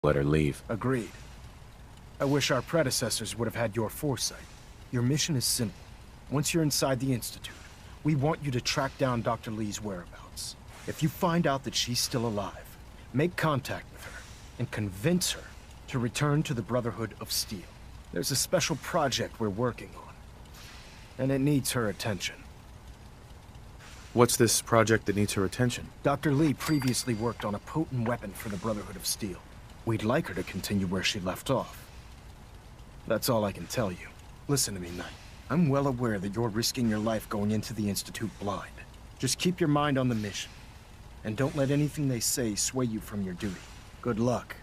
let her leave. Agreed. I wish our predecessors would have had your foresight. Your mission is simple. Once you're inside the Institute, we want you to track down Dr. Lee's whereabouts. If you find out that she's still alive, make contact with her and convince her to return to the Brotherhood of Steel. There's a special project we're working on, and it needs her attention. What's this project that needs her attention? Dr. Lee previously worked on a potent weapon for the Brotherhood of Steel. We'd like her to continue where she left off. That's all I can tell you. Listen to me, Knight. I'm well aware that you're risking your life going into the Institute blind. Just keep your mind on the mission, and don't let anything they say sway you from your duty. Good luck.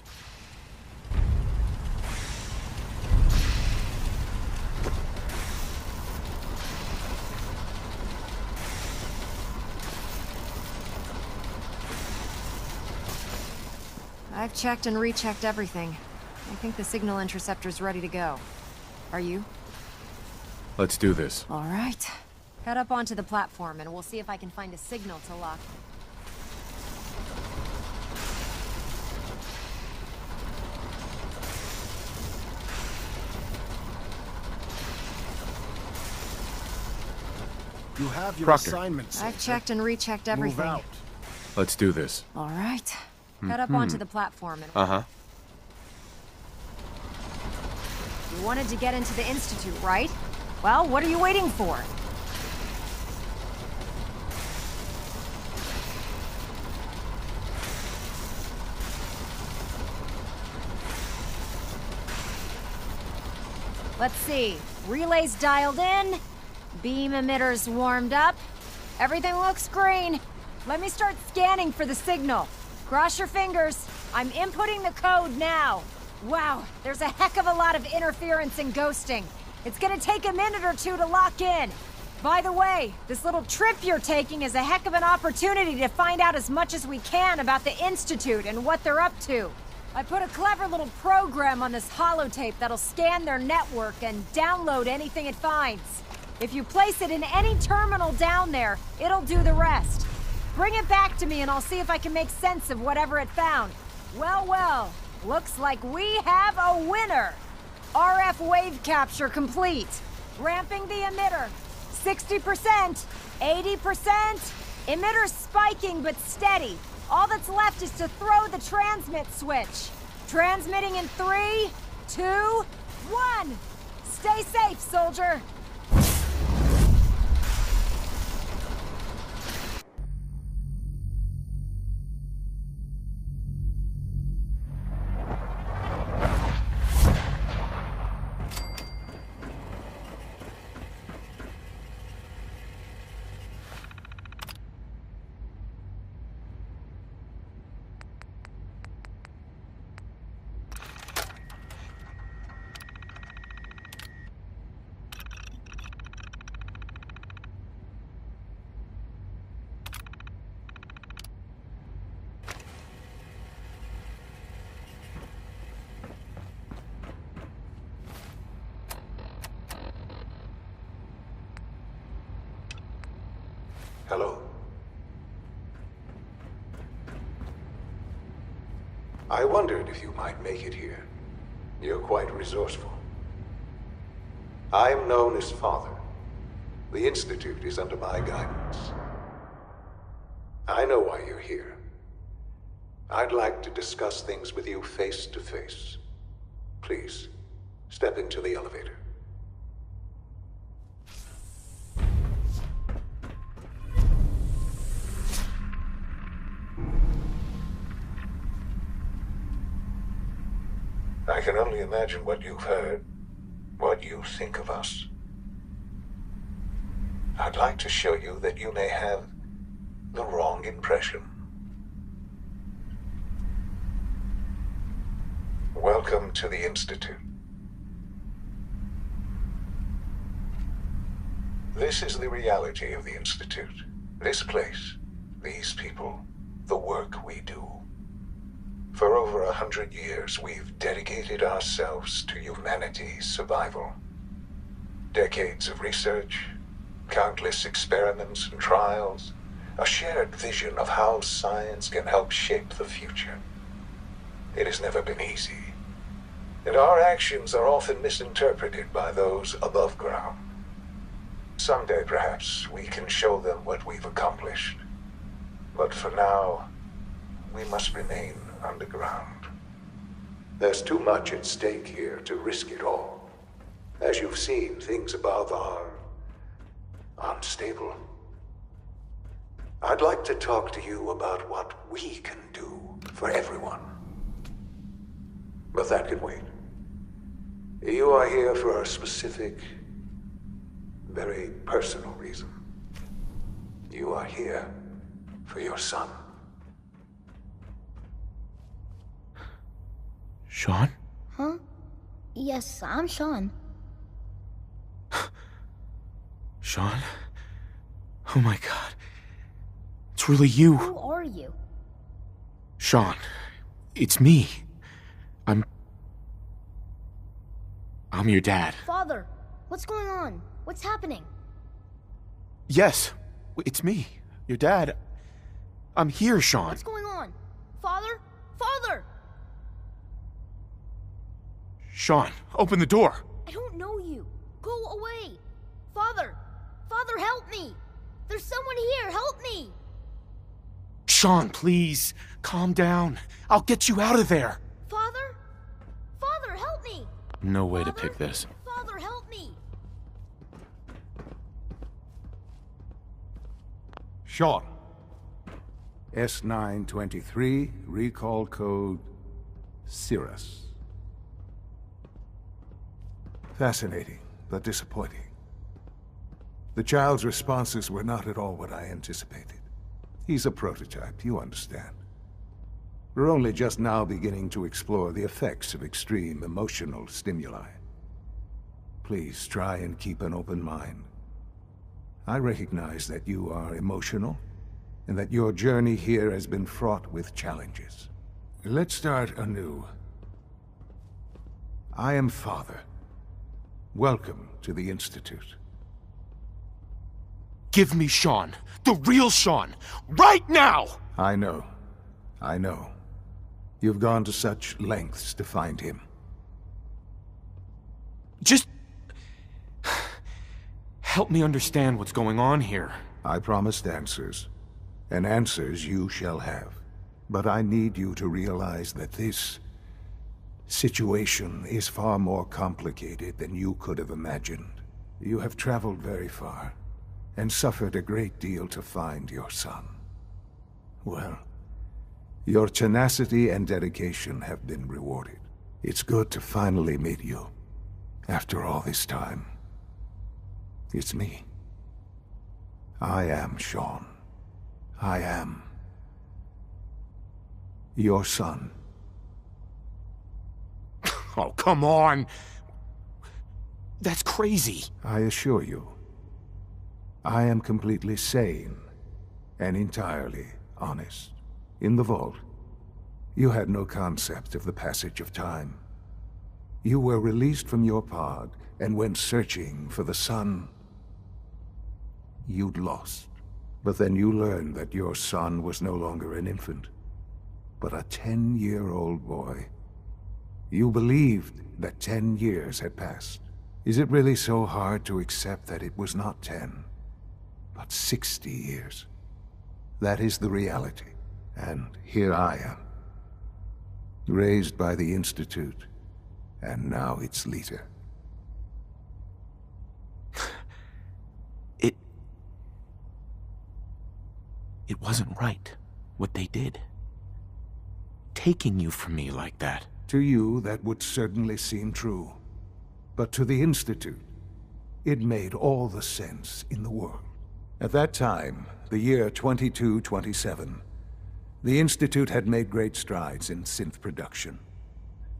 I've checked and rechecked everything. I think the signal interceptor's ready to go. Are you? Let's do this. All right. Head up onto the platform and we'll see if I can find a signal to lock. You have your Proctor. assignments. I've checked and rechecked everything. Move out. Let's do this. All right. Head up onto the platform and... Uh-huh. You wanted to get into the Institute, right? Well, what are you waiting for? Let's see. Relays dialed in. Beam emitters warmed up. Everything looks green. Let me start scanning for the signal. Cross your fingers. I'm inputting the code now. Wow, there's a heck of a lot of interference and ghosting. It's gonna take a minute or two to lock in. By the way, this little trip you're taking is a heck of an opportunity to find out as much as we can about the Institute and what they're up to. I put a clever little program on this holotape that'll scan their network and download anything it finds. If you place it in any terminal down there, it'll do the rest. Bring it back to me and I'll see if I can make sense of whatever it found. Well, well, looks like we have a winner. RF wave capture complete. Ramping the emitter. 60%, 80%. Emitter spiking but steady. All that's left is to throw the transmit switch. Transmitting in 3, 2, 1. Stay safe, soldier. Hello. I wondered if you might make it here. You're quite resourceful. I'm known as Father. The Institute is under my guidance. I know why you're here. I'd like to discuss things with you face to face. Please, step into the elevator. I can only imagine what you've heard, what you think of us. I'd like to show you that you may have the wrong impression. Welcome to the Institute. This is the reality of the Institute. This place, these people, the work we do. For over 100 years, we've dedicated ourselves to humanity's survival. Decades of research, countless experiments and trials, a shared vision of how science can help shape the future. It has never been easy. And our actions are often misinterpreted by those above ground. Someday, perhaps, we can show them what we've accomplished. But for now, we must remain underground. There's too much at stake here to risk it all. As you've seen, things above are unstable. I'd like to talk to you about what we can do for everyone. But that can wait. You are here for a specific, very personal reason. You are here for your son. Sean? Huh? Yes, I'm Sean. Sean? Oh my god. It's really you. Who are you? Sean, it's me. I'm your dad. Father, what's going on? What's happening? Yes, it's me, your dad. I'm here, Sean. What's going on? Father? Father! Sean, open the door. I don't know you. Go away. Father! Father, help me! There's someone here, help me! Sean, please, calm down. I'll get you out of there. Father? Father, help me! No way to Father? pick this. Father, help me! Sean. S923, recall code Cirrus. Fascinating, but disappointing. The child's responses were not at all what I anticipated. He's a prototype, you understand. We're only just now beginning to explore the effects of extreme emotional stimuli. Please try and keep an open mind. I recognize that you are emotional, and that your journey here has been fraught with challenges. Let's start anew. I am Father. Welcome to the Institute. Give me Sean. The real Sean. Right now! I know. I know. You've gone to such lengths to find him. Just help me understand what's going on here. I promised answers, and answers you shall have. But I need you to realize that this situation is far more complicated than you could have imagined. You have traveled very far, and suffered a great deal to find your son. Well, your tenacity and dedication have been rewarded. It's good to finally meet you, after all this time. It's me. I am Sean. I am your son. Oh, come on! That's crazy. I assure you, I am completely sane and entirely honest. In the vault, you had no concept of the passage of time. You were released from your pod and went searching for the son you'd lost. But then you learned that your son was no longer an infant, but a 10-year-old boy. You believed that 10 years had passed. Is it really so hard to accept that it was not 10, but 60 years? That is the reality. And here I am, raised by the Institute, and now its leader. It wasn't right, what they did. Taking you from me like that. To you, that would certainly seem true. But to the Institute, it made all the sense in the world. At that time, the year 2227, the Institute had made great strides in synth production.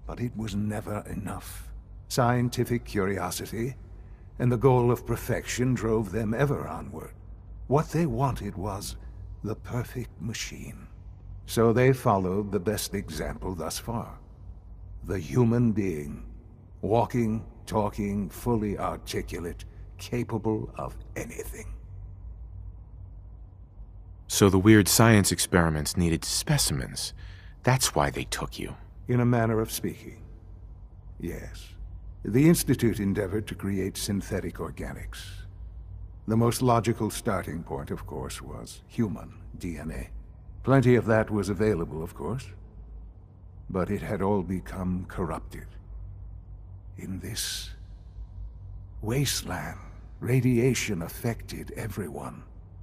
But it was never enough. Scientific curiosity and the goal of perfection drove them ever onward. What they wanted was the perfect machine. So they followed the best example thus far. The human being. Walking, talking, fully articulate, capable of anything. So the weird science experiments needed specimens. That's why they took you. In a manner of speaking, yes. The Institute endeavored to create synthetic organics. The most logical starting point, of course, was human DNA. Plenty of that was available, of course. But it had all become corrupted. In this wasteland, radiation affected everyone.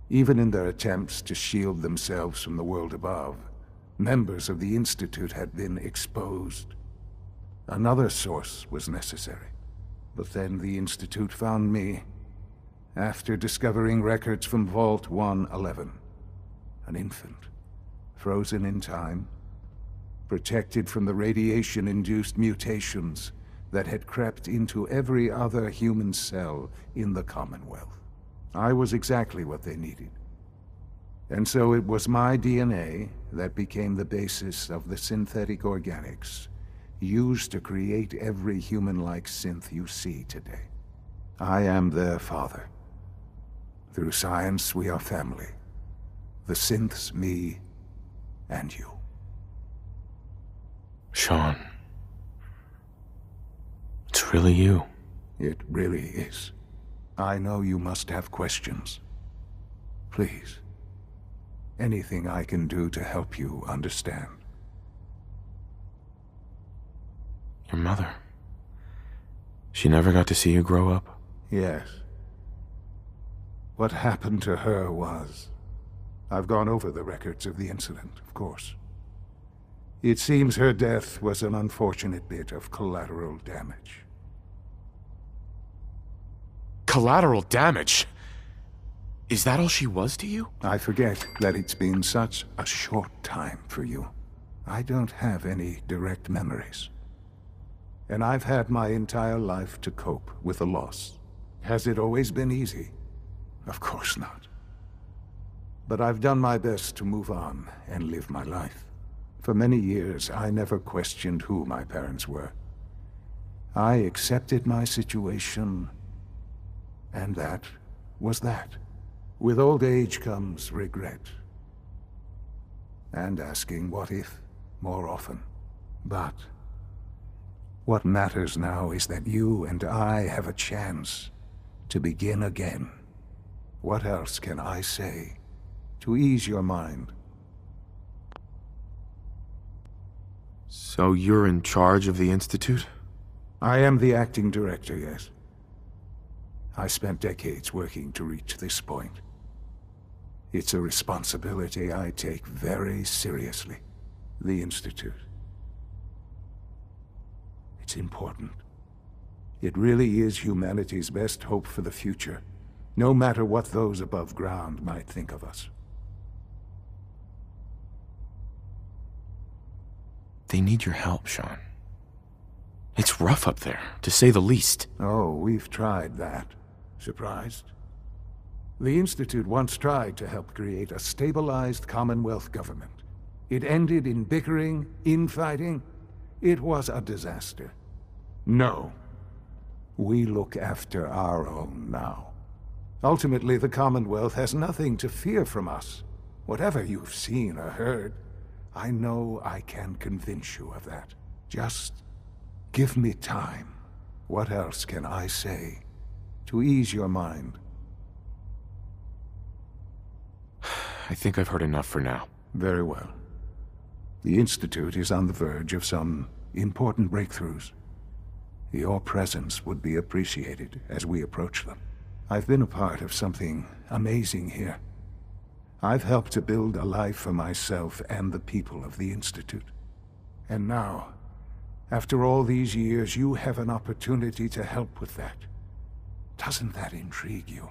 Even in their attempts to shield themselves from the world above, members of the Institute had been exposed. Another source was necessary. But then the Institute found me, after discovering records from Vault 111. An infant, frozen in time, protected from the radiation-induced mutations that had crept into every other human cell in the Commonwealth. I was exactly what they needed. And so it was my DNA that became the basis of the synthetic organics used to create every human-like synth you see today. I am their father. Through science, we are family. The synths, me, and you. Sean. It's really you. It really is. I know you must have questions. Please. Anything I can do to help you understand. Your mother. She never got to see you grow up? Yes. What happened to her was... I've gone over the records of the incident, of course. It seems her death was an unfortunate bit of collateral damage. Collateral damage? Is that all she was to you? I forget that it's been such a short time for you. I don't have any direct memories. And I've had my entire life to cope with the loss. Has it always been easy? Of course not. But I've done my best to move on and live my life. For many years, I never questioned who my parents were. I accepted my situation, and that was that. With old age comes regret. And asking what if more often. But what matters now is that you and I have a chance to begin again. What else can I say to ease your mind? So you're in charge of the Institute? I am the acting director, yes. I spent decades working to reach this point. It's a responsibility I take very seriously. The Institute. It's important. It really is humanity's best hope for the future, no matter what those above ground might think of us. They need your help, Sean. It's rough up there, to say the least. Oh, we've tried that. Surprised? The Institute once tried to help create a stabilized Commonwealth government. It ended in bickering, infighting. It was a disaster. No. We look after our own now. Ultimately, the Commonwealth has nothing to fear from us. Whatever you've seen or heard, I know I can convince you of that. Just give me time. What else can I say to ease your mind? I think I've heard enough for now. Very well. The Institute is on the verge of some important breakthroughs. Your presence would be appreciated as we approach them. I've been a part of something amazing here. I've helped to build a life for myself and the people of the Institute. And now, after all these years, you have an opportunity to help with that. Doesn't that intrigue you?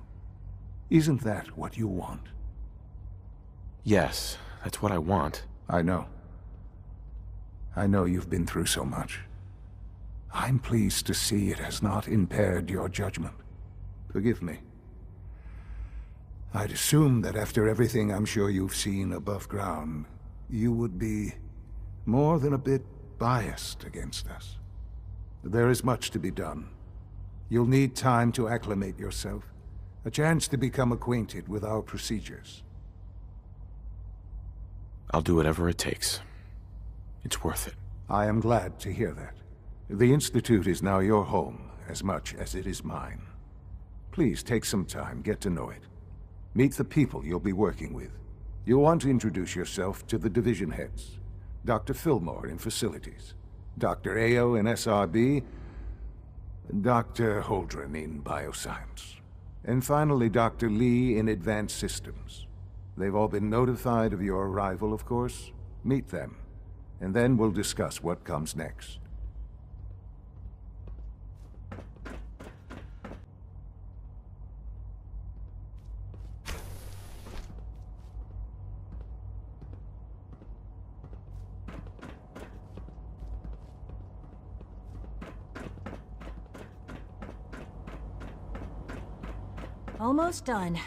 Isn't that what you want? Yes, that's what I want. I know. I know you've been through so much. I'm pleased to see it has not impaired your judgment. Forgive me. I'd assume that after everything I'm sure you've seen above ground, you would be more than a bit biased against us. There is much to be done. You'll need time to acclimate yourself, a chance to become acquainted with our procedures. I'll do whatever it takes. It's worth it. I am glad to hear that. The Institute is now your home, as much as it is mine. Please take some time, get to know it. Meet the people you'll be working with. You'll want to introduce yourself to the division heads. Dr. Fillmore in Facilities, Dr. Ayo in SRB, Dr. Holdren in Bioscience, and finally Dr. Lee in Advanced Systems. They've all been notified of your arrival, of course. Meet them, and then we'll discuss what comes next. Almost done.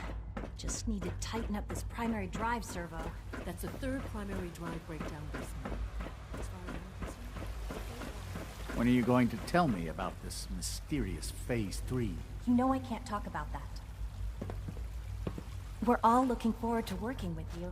Just need to tighten up this primary drive servo. That's the third primary drive breakdown this month. As far as I'm concerned. When are you going to tell me about this mysterious Phase 3? You know I can't talk about that. We're all looking forward to working with you.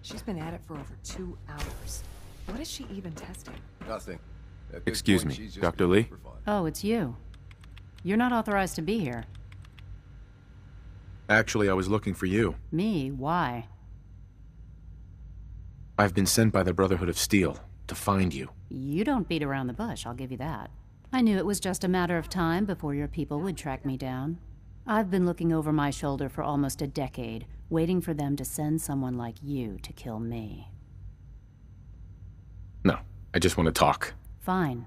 She's been at it for over 2 hours. What is she even testing? Nothing. Excuse me, Dr. Lee? Oh, it's you. You're not authorized to be here. Actually, I was looking for you. Me? Why? I've been sent by the Brotherhood of Steel to find you. You don't beat around the bush, I'll give you that. I knew it was just a matter of time before your people would track me down. I've been looking over my shoulder for almost a decade, waiting for them to send someone like you to kill me. No, I just want to talk. Fine.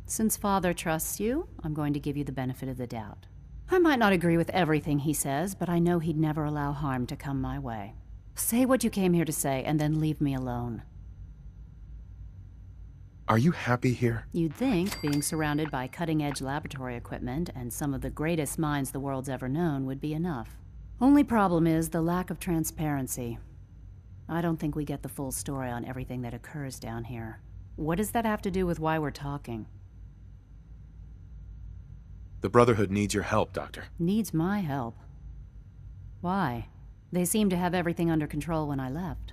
Since Father trusts you, I'm going to give you the benefit of the doubt. I might not agree with everything he says, but I know he'd never allow harm to come my way. Say what you came here to say, and then leave me alone. Are you happy here? You'd think being surrounded by cutting-edge laboratory equipment and some of the greatest minds the world's ever known would be enough. Only problem is the lack of transparency. I don't think we get the full story on everything that occurs down here. What does that have to do with why we're talking? The Brotherhood needs your help, Doctor. Needs my help? Why? They seemed to have everything under control when I left.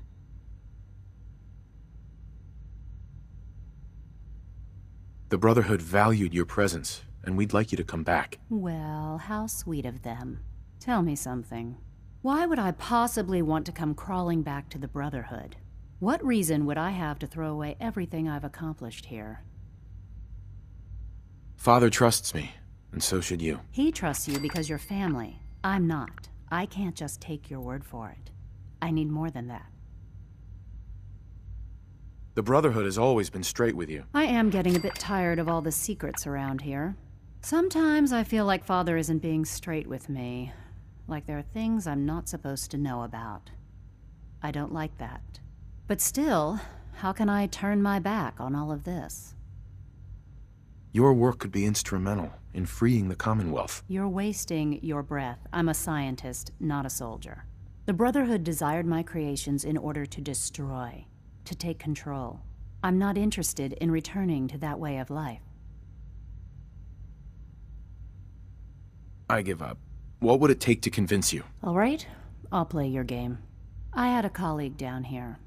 The Brotherhood valued your presence, and we'd like you to come back. Well, how sweet of them. Tell me something. Why would I possibly want to come crawling back to the Brotherhood? What reason would I have to throw away everything I've accomplished here? Father trusts me, and so should you. He trusts you because you're family. I'm not. I can't just take your word for it. I need more than that. The Brotherhood has always been straight with you. I am getting a bit tired of all the secrets around here. Sometimes I feel like Father isn't being straight with me. Like there are things I'm not supposed to know about. I don't like that. But still, how can I turn my back on all of this? Your work could be instrumental in freeing the Commonwealth. You're wasting your breath. I'm a scientist, not a soldier. The Brotherhood desired my creations in order to destroy, to take control. I'm not interested in returning to that way of life. I give up. What would it take to convince you? All right, I'll play your game. I had a colleague down here,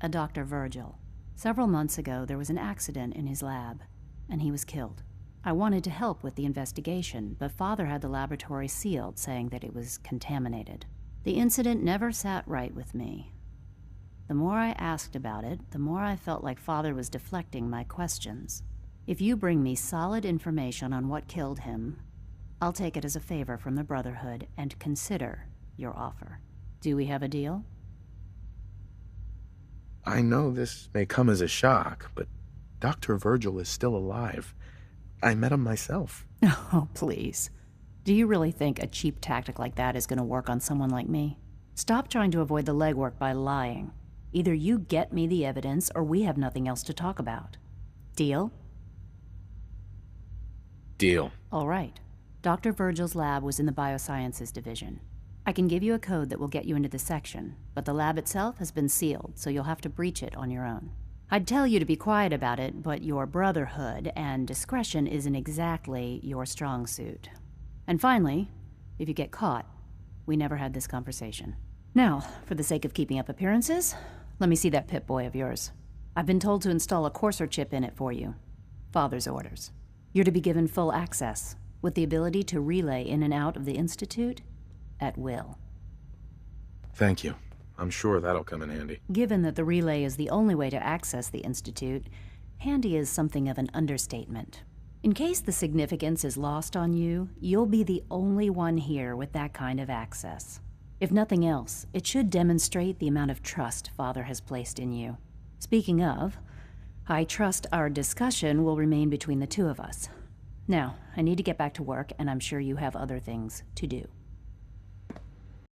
a Dr. Virgil. Several months ago, there was an accident in his lab, and he was killed. I wanted to help with the investigation, but Father had the laboratory sealed, saying that it was contaminated. The incident never sat right with me. The more I asked about it, the more I felt like Father was deflecting my questions. If you bring me solid information on what killed him, I'll take it as a favor from the Brotherhood and consider your offer. Do we have a deal? I know this may come as a shock, but Dr. Virgil is still alive. I met him myself. Oh, please. Do you really think a cheap tactic like that is going to work on someone like me? Stop trying to avoid the legwork by lying. Either you get me the evidence, or we have nothing else to talk about. Deal? Deal. All right. Dr. Virgil's lab was in the Biosciences division. I can give you a code that will get you into the section, but the lab itself has been sealed, so you'll have to breach it on your own. I'd tell you to be quiet about it, but your brotherhood and discretion isn't exactly your strong suit. And finally, if you get caught, we never had this conversation. Now, for the sake of keeping up appearances, let me see that Pip-Boy of yours. I've been told to install a courser chip in it for you. Father's orders. You're to be given full access, with the ability to relay in and out of the Institute at will. Thank you. I'm sure that'll come in handy. Given that the relay is the only way to access the Institute, handy is something of an understatement. In case the significance is lost on you, you'll be the only one here with that kind of access. If nothing else, it should demonstrate the amount of trust Father has placed in you. Speaking of, I trust our discussion will remain between the two of us. Now, I need to get back to work, and I'm sure you have other things to do.